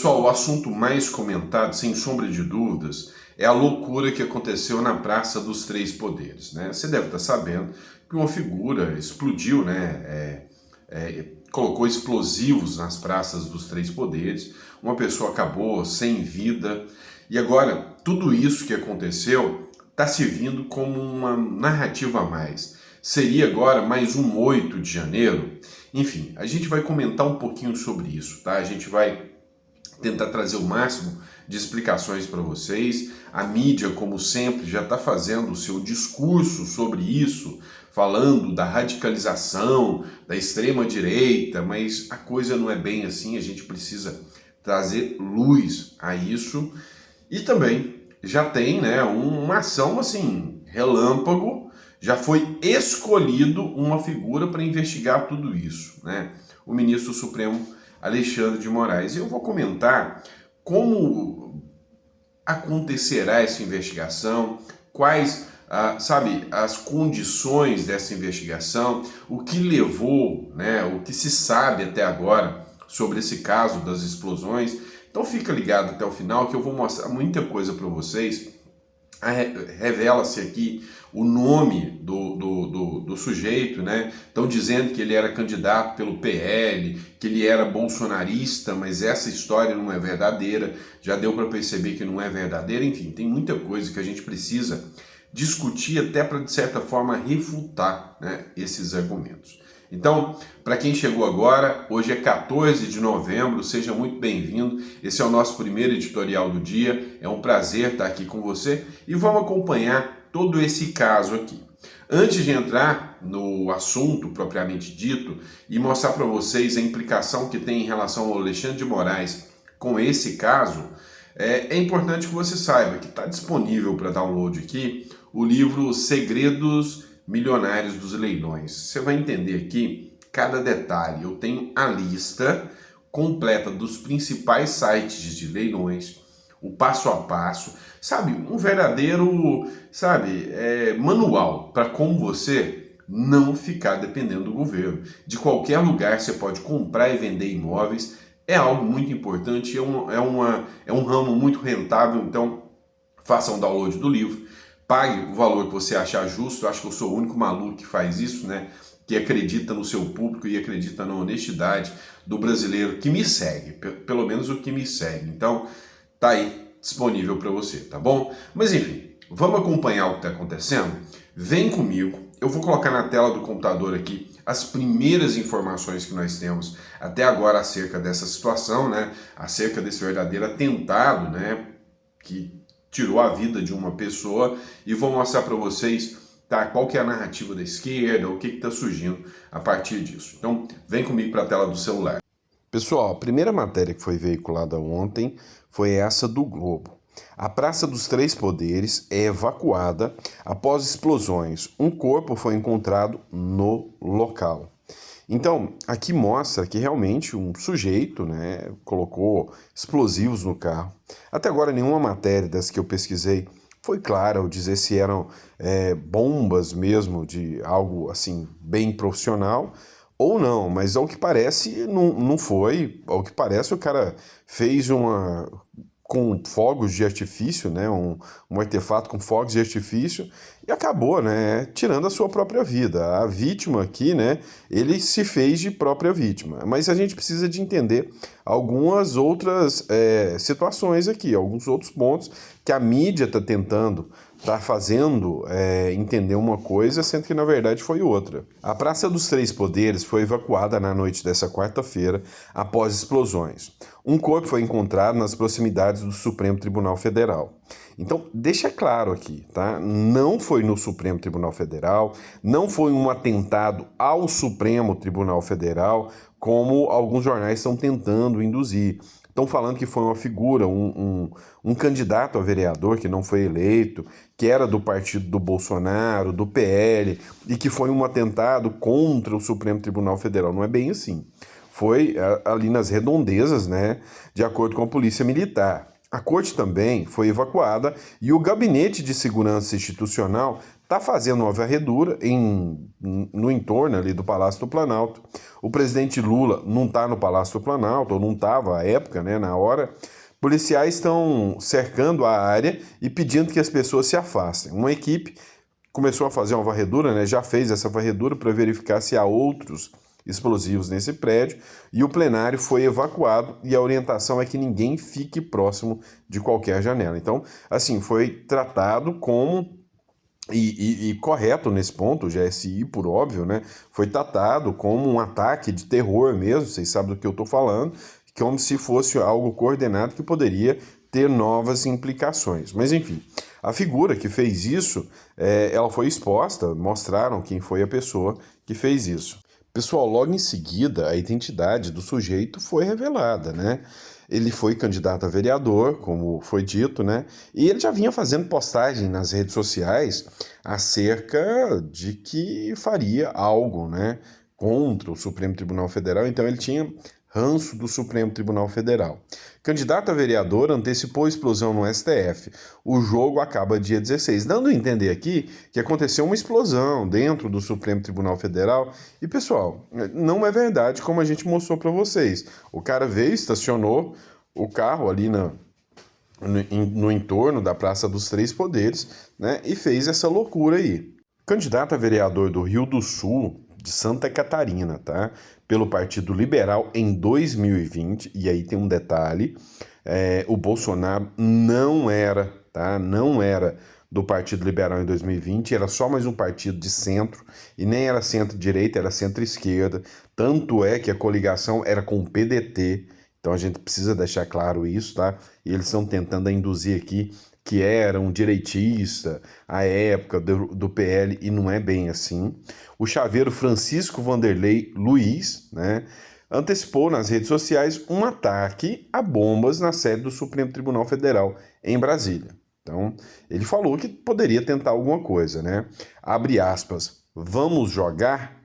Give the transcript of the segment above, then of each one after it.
Pessoal, o assunto mais comentado, sem sombra de dúvidas, é a loucura que aconteceu na Praça dos Três Poderes, né? Você deve estar sabendo que uma figura explodiu, né? Colocou explosivos nas praças dos Três Poderes, uma pessoa acabou sem vida, e agora tudo isso que aconteceu está servindo como uma narrativa a mais. Seria agora mais um 8 de janeiro? Enfim, a gente vai comentar um pouquinho sobre isso, tá? A gente vai tentar trazer o máximo de explicações para vocês. A mídia, como sempre, já está fazendo o seu discurso sobre isso, falando da radicalização, da extrema-direita, mas a coisa não é bem assim, a gente precisa trazer luz a isso. E também já tem, né, uma ação assim, relâmpago, já foi escolhido uma figura para investigar tudo isso, né? O ministro Supremo Alexandre de Moraes. E eu vou comentar como acontecerá essa investigação, quais, as condições dessa investigação, o que levou, né, o que se sabe até agora sobre esse caso das explosões. Então fica ligado até o final que eu vou mostrar muita coisa para vocês. Revela-se aqui o nome do sujeito, né? Estão dizendo que ele era candidato pelo PL, que ele era bolsonarista, mas essa história não é verdadeira, já deu para perceber que não é verdadeira. Enfim, tem muita coisa que a gente precisa discutir até para, de certa forma, refutar, né, esses argumentos. Então, para quem chegou agora, hoje é 14 de novembro, seja muito bem-vindo. Esse é o nosso primeiro editorial do dia. É um prazer estar aqui com você e vamos acompanhar todo esse caso aqui. Antes de entrar no assunto propriamente dito e mostrar para vocês a implicação que tem em relação ao Alexandre de Moraes com esse caso, é importante que você saiba que está disponível para download aqui o livro Segredos Milionários dos Leilões. Você vai entender aqui cada detalhe. Eu tenho a lista completa dos principais sites de leilões, o passo a passo, sabe, um verdadeiro, manual para como você não ficar dependendo do governo. De qualquer lugar você pode comprar e vender imóveis, é algo muito importante, é um ramo muito rentável, então faça um download do livro, pague o valor que você achar justo. Eu acho que eu sou o único maluco que faz isso, né? Que acredita no seu público e acredita na honestidade do brasileiro que me segue, pelo menos o que me segue. Então, tá aí disponível para você, tá bom? Mas enfim, vamos acompanhar o que está acontecendo? Vem comigo, eu vou colocar na tela do computador aqui as primeiras informações que nós temos até agora acerca dessa situação, né? Acerca desse verdadeiro atentado, né? Que tirou a vida de uma pessoa, e vou mostrar para vocês, tá, qual que é a narrativa da esquerda, o que está surgindo a partir disso. Então, vem comigo para a tela do celular. Pessoal, a primeira matéria que foi veiculada ontem foi essa do Globo. A Praça dos Três Poderes é evacuada após explosões. Um corpo foi encontrado no local. Então, aqui mostra que realmente um sujeito, né, colocou explosivos no carro. Até agora, nenhuma matéria das que eu pesquisei foi clara ao dizer se eram bombas mesmo, de algo assim bem profissional ou não, mas ao que parece não foi. Ao que parece, o cara fez com fogos de artifício, né, um artefato com fogos de artifício, e acabou, né, tirando a sua própria vida. A vítima aqui, né, ele se fez de própria vítima. Mas a gente precisa de entender algumas outras situações aqui, alguns outros pontos que a mídia está tentando, está fazendo entender uma coisa, sendo que na verdade foi outra. A Praça dos Três Poderes foi evacuada na noite dessa quarta-feira após explosões. Um corpo foi encontrado nas proximidades do Supremo Tribunal Federal. Então, deixa claro aqui, tá? Não foi no Supremo Tribunal Federal, não foi um atentado ao Supremo Tribunal Federal, como alguns jornais estão tentando induzir. Estão falando que foi uma figura, um candidato a vereador que não foi eleito, que era do partido do Bolsonaro, do PL, e que foi um atentado contra o Supremo Tribunal Federal. Não é bem assim. Foi ali nas redondezas, né, de acordo com a Polícia Militar. A corte também foi evacuada e o Gabinete de Segurança Institucional está fazendo uma varredura no entorno ali do Palácio do Planalto. O presidente Lula não está no Palácio do Planalto, ou não estava à época, né, na hora. Policiais estão cercando a área e pedindo que as pessoas se afastem. Uma equipe começou a fazer uma varredura, né, já fez essa varredura para verificar se há outros explosivos nesse prédio, e o plenário foi evacuado e a orientação é que ninguém fique próximo de qualquer janela. Então, assim, foi tratado como, e correto nesse ponto, o GSI, por óbvio, né, foi tratado como um ataque de terror mesmo, vocês sabem do que eu estou falando, como se fosse algo coordenado que poderia ter novas implicações. Mas, enfim, a figura que fez isso, ela foi exposta, mostraram quem foi a pessoa que fez isso. Pessoal, logo em seguida, a identidade do sujeito foi revelada, né? Ele foi candidato a vereador, como foi dito, né? E ele já vinha fazendo postagem nas redes sociais acerca de que faria algo, né, contra o Supremo Tribunal Federal. Então ele tinha ranço do Supremo Tribunal Federal. Candidato a vereador antecipou a explosão no STF. O jogo acaba dia 16, dando a entender aqui que aconteceu uma explosão dentro do Supremo Tribunal Federal. E, pessoal, não é verdade como a gente mostrou para vocês. O cara veio, estacionou o carro ali no entorno da Praça dos Três Poderes, né, e fez essa loucura aí. Candidato a vereador do Rio do Sul, de Santa Catarina, tá? Pelo Partido Liberal em 2020, e aí tem um detalhe, o Bolsonaro não era, tá? Não era do Partido Liberal em 2020, era só mais um partido de centro, e nem era centro-direita, era centro-esquerda, tanto é que a coligação era com o PDT, então a gente precisa deixar claro isso, tá? E eles estão tentando induzir aqui que era um direitista à época do PL, e não é bem assim. O chaveiro Francisco Vanderlei Luiz, né, antecipou nas redes sociais um ataque a bombas na sede do Supremo Tribunal Federal em Brasília. Então, ele falou que poderia tentar alguma coisa, né? Abre aspas, vamos jogar?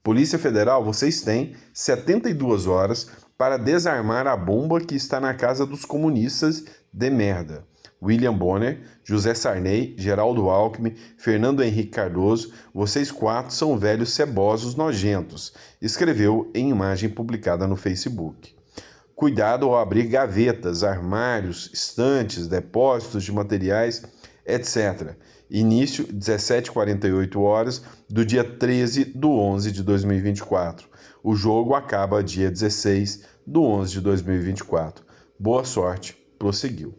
Polícia Federal, vocês têm 72 horas para desarmar a bomba que está na casa dos comunistas de merda. William Bonner, José Sarney, Geraldo Alckmin, Fernando Henrique Cardoso, vocês quatro são velhos cebosos nojentos, escreveu em imagem publicada no Facebook. Cuidado ao abrir gavetas, armários, estantes, depósitos de materiais, etc. Início 17h48 horas do dia 13/11 de 2024. O jogo acaba dia 16/11 de 2024. Boa sorte, prosseguiu.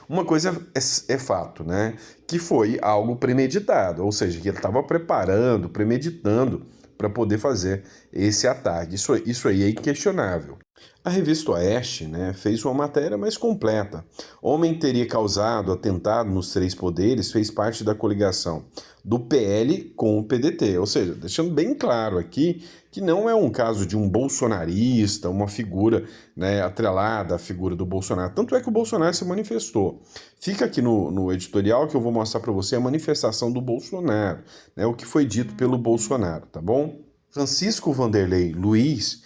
Uma coisa é fato, né? Que foi algo premeditado, ou seja, que ele estava preparando, premeditando para poder fazer esse ataque. Isso aí é inquestionável. A revista Oeste, né, fez uma matéria mais completa. Homem teria causado atentado nos Três Poderes, fez parte da coligação do PL com o PDT. Ou seja, deixando bem claro aqui que não é um caso de um bolsonarista, uma figura, né, atrelada à figura do Bolsonaro. Tanto é que o Bolsonaro se manifestou. Fica aqui no editorial que eu vou mostrar para você a manifestação do Bolsonaro, né, o que foi dito pelo Bolsonaro, tá bom? Francisco Vanderlei Luiz,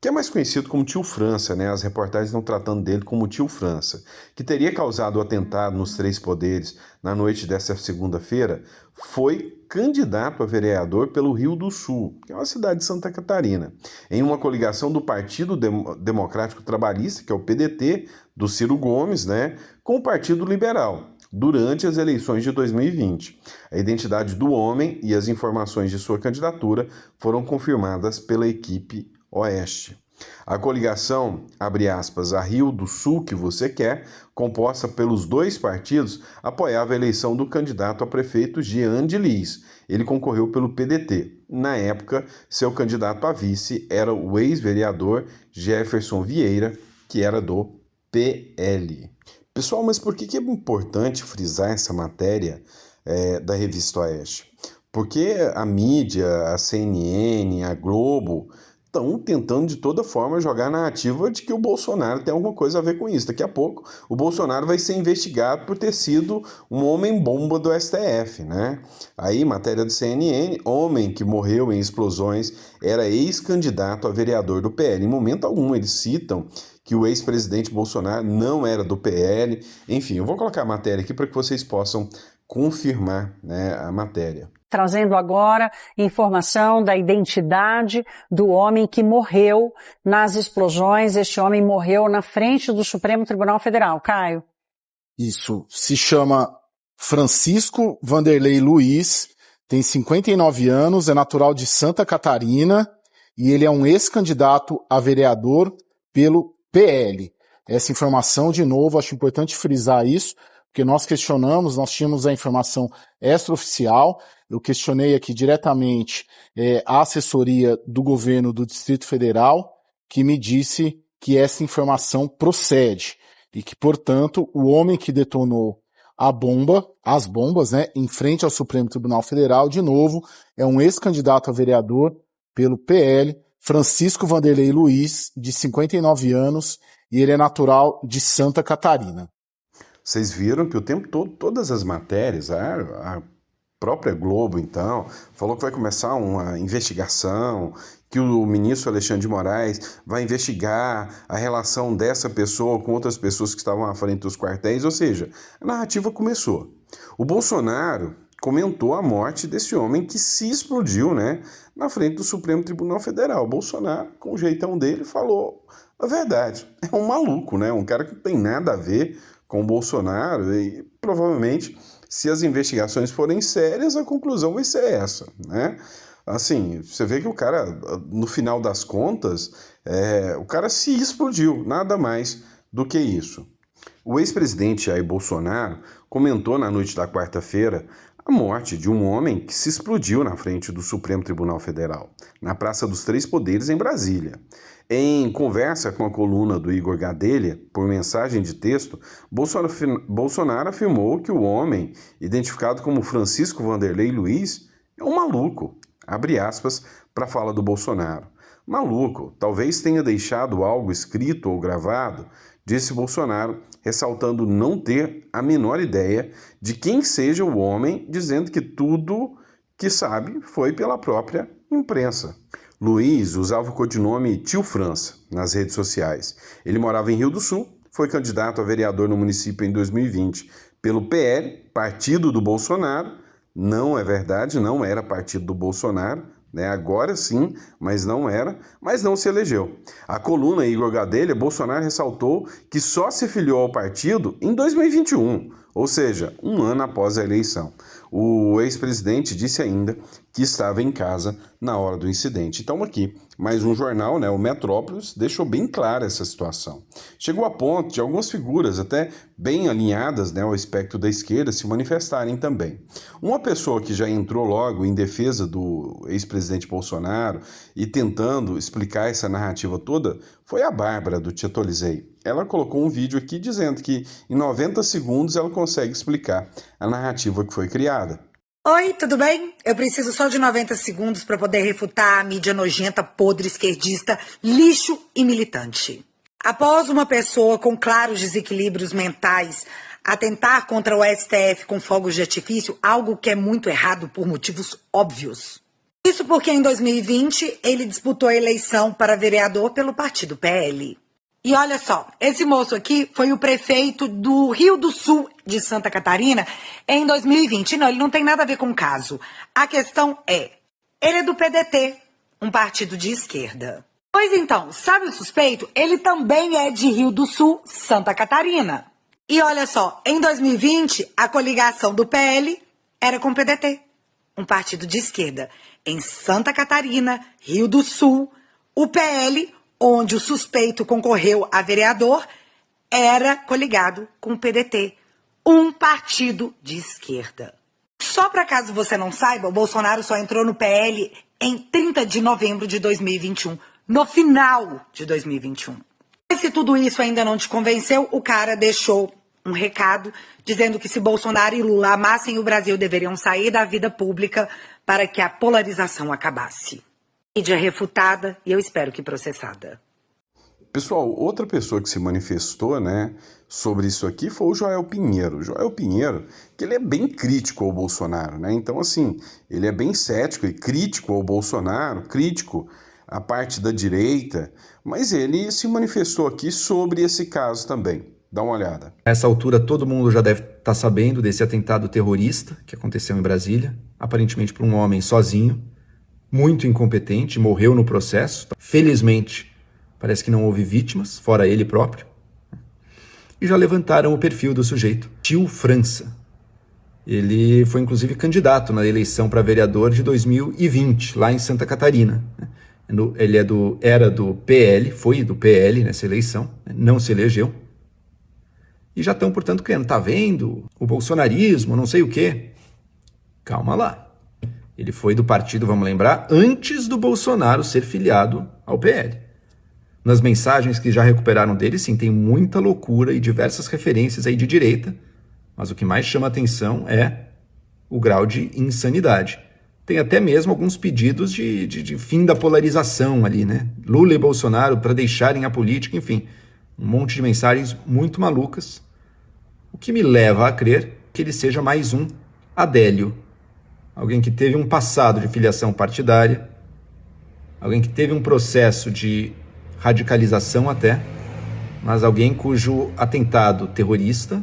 que é mais conhecido como Tio França, né? As reportagens estão tratando dele como Tio França, que teria causado o atentado nos Três Poderes na noite desta segunda-feira, foi candidato a vereador pelo Rio do Sul, que é uma cidade de Santa Catarina, em uma coligação do Partido Democrático Trabalhista, que é o PDT, do Ciro Gomes, né? Com o Partido Liberal, durante as eleições de 2020. A identidade do homem e as informações de sua candidatura foram confirmadas pela equipe Oeste. A coligação, abre aspas, a Rio do Sul que você quer, composta pelos dois partidos, apoiava a eleição do candidato a prefeito Jean de Lis. Ele concorreu pelo PDT. Na época, seu candidato a vice era o ex-vereador Jefferson Vieira, que era do PL. Pessoal, mas por que é importante frisar essa matéria da revista Oeste? Porque a mídia, a CNN, a Globo estão tentando de toda forma jogar a narrativa de que o Bolsonaro tem alguma coisa a ver com isso. Daqui a pouco o Bolsonaro vai ser investigado por ter sido um homem-bomba do STF, né? Aí, matéria do CNN, homem que morreu em explosões era ex-candidato a vereador do PL. Em momento algum eles citam que o ex-presidente Bolsonaro não era do PL. Enfim, eu vou colocar a matéria aqui para que vocês possam confirmar, né, a matéria. Trazendo agora informação da identidade do homem que morreu nas explosões. Este homem morreu na frente do Supremo Tribunal Federal. Caio. Isso se chama Francisco Vanderlei Luiz, tem 59 anos, é natural de Santa Catarina e ele é um ex-candidato a vereador pelo PL. Essa informação, de novo, acho importante frisar isso, porque nós questionamos, nós tínhamos a informação extraoficial, eu questionei aqui diretamente a assessoria do governo do Distrito Federal, que me disse que essa informação procede e que, portanto, o homem que detonou as bombas, né, em frente ao Supremo Tribunal Federal, de novo, é um ex-candidato a vereador pelo PL, Francisco Vanderlei Luiz, de 59 anos, e ele é natural de Santa Catarina. Vocês viram que o tempo todo, todas as matérias, a própria Globo, então, falou que vai começar uma investigação, que o ministro Alexandre de Moraes vai investigar a relação dessa pessoa com outras pessoas que estavam à frente dos quartéis, ou seja, a narrativa começou. O Bolsonaro comentou a morte desse homem que se explodiu, né, na frente do Supremo Tribunal Federal. O Bolsonaro, com o jeitão dele, falou a verdade. É um maluco, né, um cara que não tem nada a ver com o Bolsonaro e provavelmente, se as investigações forem sérias, a conclusão vai ser essa, né? Assim, você vê que o cara, no final das contas, o cara se explodiu, nada mais do que isso. O ex-presidente Jair Bolsonaro comentou na noite da quarta-feira a morte de um homem que se explodiu na frente do Supremo Tribunal Federal, na Praça dos Três Poderes, em Brasília. Em conversa com a coluna do Igor Gadelha, por mensagem de texto, Bolsonaro afirmou que o homem, identificado como Francisco Vanderlei Luiz, é um maluco, abre aspas, para a fala do Bolsonaro. Maluco, talvez tenha deixado algo escrito ou gravado, disse Bolsonaro, ressaltando não ter a menor ideia de quem seja o homem, dizendo que tudo que sabe foi pela própria imprensa. Luiz usava o codinome Tio França nas redes sociais. Ele morava em Rio do Sul, foi candidato a vereador no município em 2020 pelo PL, partido do Bolsonaro. Não é verdade, não era partido do Bolsonaro, né? Agora sim, mas não era, mas não se elegeu. A coluna Igor Gadelha, Bolsonaro ressaltou que só se filiou ao partido em 2021, ou seja, um ano após a eleição. O ex-presidente disse ainda que estava em casa na hora do incidente. Então aqui, mais um jornal, né, o Metrópolis, deixou bem clara essa situação. Chegou a ponto de algumas figuras, até bem alinhadas, né, ao espectro da esquerda, se manifestarem também. Uma pessoa que já entrou logo em defesa do ex-presidente Bolsonaro e tentando explicar essa narrativa toda foi a Bárbara, do Te Atualizei. Ela colocou um vídeo aqui dizendo que em 90 segundos ela consegue explicar a narrativa que foi criada. Oi, tudo bem? Eu preciso só de 90 segundos para poder refutar a mídia nojenta, podre, esquerdista, lixo e militante. Após uma pessoa com claros desequilíbrios mentais atentar contra o STF com fogos de artifício, algo que é muito errado por motivos óbvios. Isso porque em 2020 ele disputou a eleição para vereador pelo partido PL. E olha só, esse moço aqui foi o prefeito do Rio do Sul de Santa Catarina em 2020. Não, ele não tem nada a ver com o caso. A questão é, ele é do PDT, um partido de esquerda. Pois então, sabe o suspeito? Ele também é de Rio do Sul, Santa Catarina. E olha só, em 2020, a coligação do PL era com o PDT, um partido de esquerda. Em Santa Catarina, Rio do Sul, o PL, onde o suspeito concorreu a vereador, era coligado com o PDT, um partido de esquerda. Só para caso você não saiba, o Bolsonaro só entrou no PL em 30 de novembro de 2021, no final de 2021. E se tudo isso ainda não te convenceu, o cara deixou um recado dizendo que se Bolsonaro e Lula amassem o Brasil, deveriam sair da vida pública para que a polarização acabasse. Mídia refutada e eu espero que processada. Pessoal, outra pessoa que se manifestou, né, sobre isso aqui foi o Joel Pinheiro. O Joel Pinheiro, que ele é bem crítico ao Bolsonaro, né? Então, assim, ele é bem cético e crítico ao Bolsonaro, crítico à parte da direita, mas ele se manifestou aqui sobre esse caso também. Dá uma olhada. Nessa altura, todo mundo já deve estar sabendo desse atentado terrorista que aconteceu em Brasília, aparentemente por um homem sozinho, muito incompetente, morreu no processo. Felizmente, parece que não houve vítimas, fora ele próprio. E já levantaram o perfil do sujeito, Tio França. Ele foi inclusive candidato na eleição para vereador de 2020, lá em Santa Catarina. Ele era do PL, foi do PL nessa eleição, não se elegeu. E já estão, portanto, criando, tá vendo? O bolsonarismo, não sei o quê. Calma lá. Ele foi do partido, vamos lembrar, antes do Bolsonaro ser filiado ao PL. Nas mensagens que já recuperaram dele, sim, tem muita loucura e diversas referências aí de direita, mas o que mais chama atenção é o grau de insanidade. Tem até mesmo alguns pedidos de fim da polarização ali, né? Lula e Bolsonaro para deixarem a política, enfim, um monte de mensagens muito malucas, o que me leva a crer que ele seja mais um Adélio, alguém que teve um passado de filiação partidária, alguém que teve um processo de radicalização até, mas alguém cujo atentado terrorista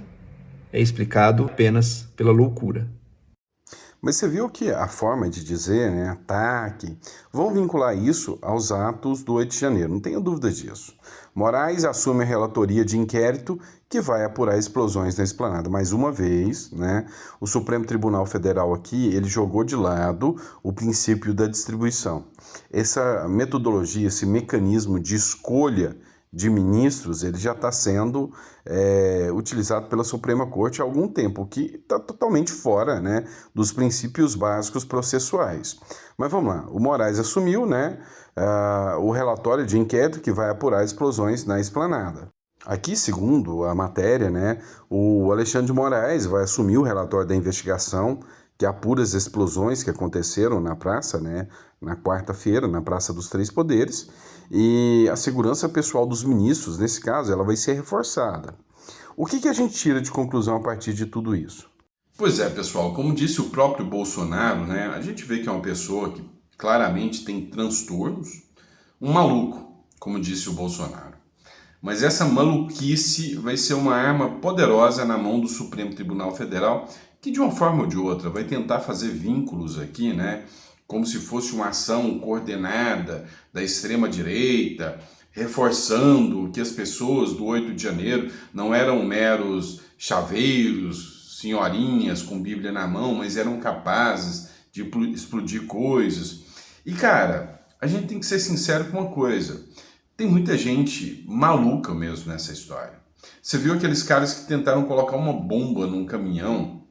é explicado apenas pela loucura. Mas você viu que a forma de dizer, né, ataque, vão vincular isso aos atos do 8 de janeiro, não tenho dúvida disso. Moraes assume a relatoria de inquérito que vai apurar explosões na Esplanada. Mais uma vez, né, o Supremo Tribunal Federal aqui, ele jogou de lado o princípio da distribuição. Essa metodologia, esse mecanismo de escolha de ministros, ele já está sendo utilizado pela Suprema Corte há algum tempo, o que está totalmente fora, né, dos princípios básicos processuais. Mas vamos lá, o Moraes assumiu, né, o relatório de inquérito que vai apurar explosões na Esplanada. Aqui, segundo a matéria, né, o Alexandre de Moraes vai assumir o relatório da investigação que apura as explosões que aconteceram na praça, né, na quarta-feira, na Praça dos Três Poderes, e a segurança pessoal dos ministros, nesse caso, ela vai ser reforçada. O que a gente tira de conclusão a partir de tudo isso? Pois é, pessoal, como disse o próprio Bolsonaro, né, a gente vê que é uma pessoa que claramente tem transtornos, um maluco, como disse o Bolsonaro. Mas essa maluquice vai ser uma arma poderosa na mão do Supremo Tribunal Federal, que de uma forma ou de outra vai tentar fazer vínculos aqui, né, como se fosse uma ação coordenada da extrema-direita, reforçando que as pessoas do 8 de janeiro não eram meros chaveiros, senhorinhas com Bíblia na mão, mas eram capazes de explodir coisas. E, cara, a gente tem que ser sincero com uma coisa, tem muita gente maluca mesmo nessa história. Você viu aqueles caras que tentaram colocar uma bomba num caminhão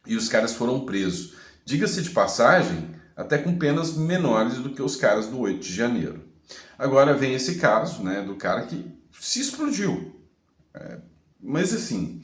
e os caras foram presos. Diga-se de passagem, até com penas menores do que os caras do 8 de janeiro. Agora vem esse caso, né, do cara que se explodiu. Mas assim,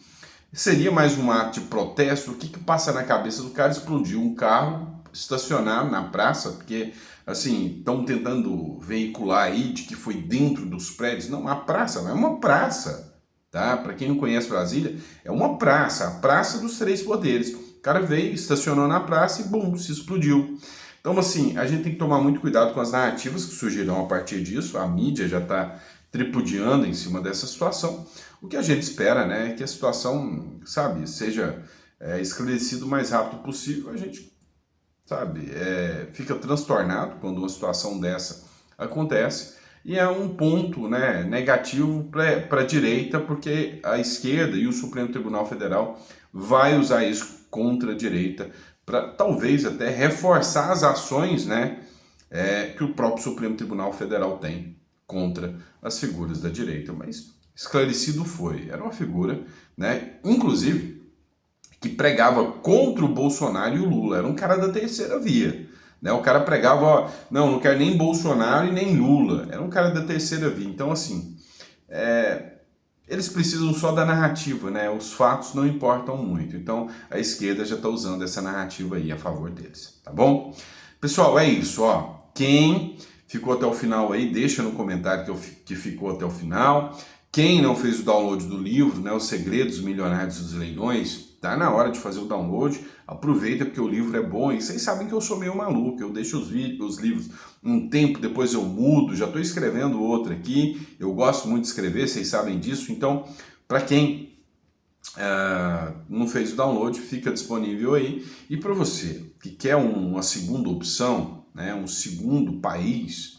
seria mais um ato de protesto? O que passa na cabeça do cara explodir um carro estacionado na praça? Porque, assim, estão tentando veicular aí de que foi dentro dos prédios. Não, a praça não é uma praça, tá? Para quem não conhece Brasília, é uma praça, a Praça dos Três Poderes. O cara veio, estacionou na praça e, bum, se explodiu. Então, assim, a gente tem que tomar muito cuidado com as narrativas que surgirão a partir disso. A mídia já está tripudiando em cima dessa situação. O que a gente espera, né, é que a situação, sabe, seja esclarecida o mais rápido possível. A gente, sabe, fica transtornado quando uma situação dessa acontece. E é um ponto, né, negativo para a direita, porque a esquerda e o Supremo Tribunal Federal vai usar isso contra a direita, para talvez até reforçar as ações, né, que o próprio Supremo Tribunal Federal tem contra as figuras da direita. Mas esclarecido foi, era uma figura, né, inclusive, que pregava contra o Bolsonaro e o Lula, era um cara da terceira via. Né? O cara pregava, ó, não quero nem Bolsonaro e nem Lula, era um cara da terceira via. Então, assim, eles precisam só da narrativa, né? Os fatos não importam muito. Então, a esquerda já está usando essa narrativa aí a favor deles, tá bom? Pessoal, é isso, ó. Quem ficou até o final aí, deixa no comentário que ficou até o final. Quem não fez o download do livro, né, Os Segredos Milionários dos Leilões, tá na hora de fazer o download. Aproveita porque o livro é bom e vocês sabem que eu sou meio maluco, eu deixo os livros um tempo, depois eu mudo, já estou escrevendo outro aqui, eu gosto muito de escrever, vocês sabem disso, então Para quem não fez o download, fica disponível aí. E para você que quer uma segunda opção, né, um segundo país,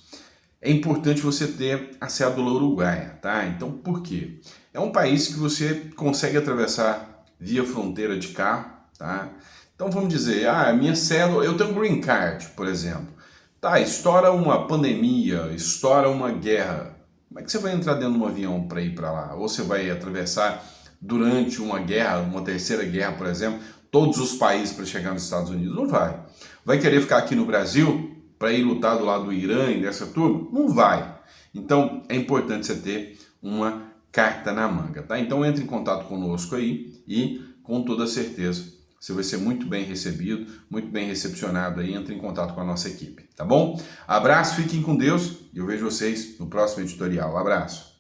é importante você ter a cédula uruguaia, tá? Então, por quê? É um país que você consegue atravessar via fronteira de carro, tá? Então, vamos dizer, a minha cédula, eu tenho um green card, por exemplo. Tá, estoura uma pandemia, estoura uma guerra. Como é que você vai entrar dentro de um avião para ir para lá? Ou você vai atravessar durante uma guerra, uma terceira guerra, por exemplo, todos os países para chegar nos Estados Unidos? Não vai. Vai querer ficar aqui no Brasil para ir lutar do lado do Irã e dessa turma? Não vai. Então, é importante você ter uma carta na manga, tá? Então, entre em contato conosco aí e, com toda certeza, você vai ser muito bem recebido, muito bem recepcionado aí. Entre em contato com a nossa equipe, tá bom? Abraço, fiquem com Deus e eu vejo vocês no próximo editorial. Abraço.